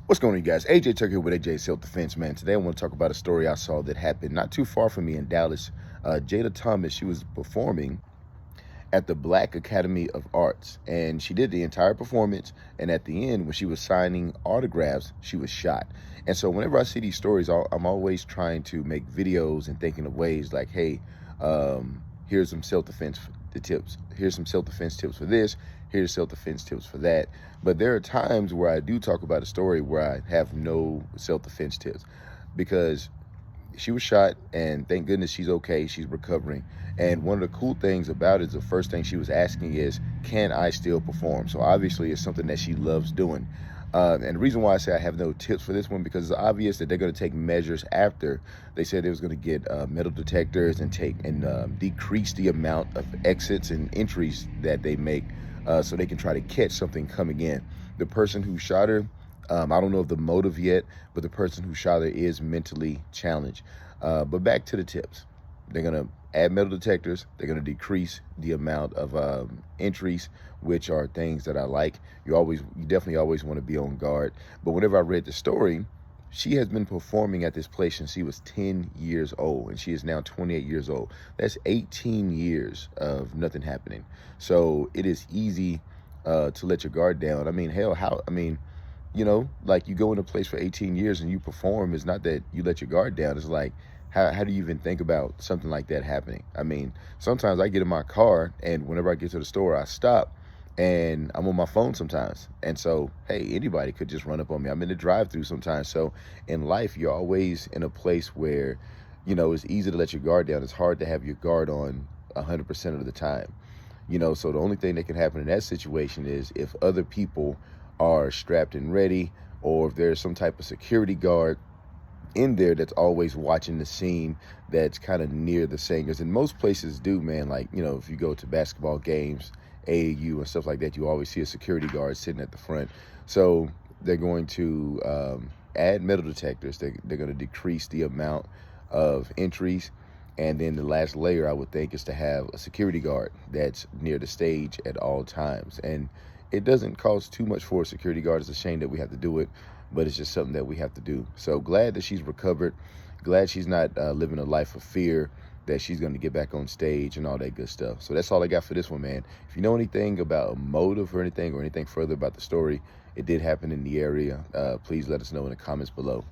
What's going on, you guys? AJ Tucker here with AJ Self-Defense, man. Today I want to talk about a story I saw that happened not too far from me in Dallas. Jada Thomas, she was performing at the Black Academy of Arts, and she did the entire performance, and at the end, when she was signing autographs, she was shot. And so whenever I see these stories, I'm always trying to make videos and thinking of ways like, hey, here's some self-defense tips. Here's some self-defense tips for this. Here's self-defense tips for that. But there are times where I do talk about a story where I have no self-defense tips, because she was shot, and thank goodness she's okay. She's recovering. And one of the cool things about it is the first thing she was asking is, can I still perform? So obviously it's something that she loves doing. And the reason why I say I have no tips for this one, because it's obvious that they're going to take measures after they said they was going to get metal detectors and decrease the amount of exits and entries that they make, so they can try to catch something coming in. The person who shot her, I don't know of the motive yet, but the person who shot her is mentally challenged. But back to the tips. They're going to add metal detectors. They're going to decrease the amount of entries, which are things that I like. You definitely always want to be on guard. But whenever I read the story, she has been performing at this place since she was 10 years old, and she is now 28 years old. That's 18 years of nothing happening. So it is easy to let your guard down. I mean, hell, like you go in a place for 18 years and you perform. It's not that you let your guard down. It's like, how do you even think about something like that happening? I mean, sometimes I get in my car, and whenever I get to the store, I stop and I'm on my phone sometimes. And so, hey, anybody could just run up on me. I'm in the drive-thru sometimes. So in life, you're always in a place where, it's easy to let your guard down. It's hard to have your guard on 100% of the time. So the only thing that can happen in that situation is if other people are strapped and ready, or if there's some type of security guard in there that's always watching the scene, that's kind of near the singers. And most places do, man. Like, if you go to basketball games, AAU and stuff like that, you always see a security guard sitting at the front. So they're going to add metal detectors. They're going to decrease the amount of entries. And then the last layer, I would think, is to have a security guard that's near the stage at all times. And it doesn't cost too much for a security guard. It's a shame that we have to do it, but it's just something that we have to do. So glad that she's recovered. Glad she's not living a life of fear, that she's going to get back on stage and all that good stuff. So that's all I got for this one, man. If you know anything about a motive or anything further about the story, it did happen in the area, please let us know in the comments below.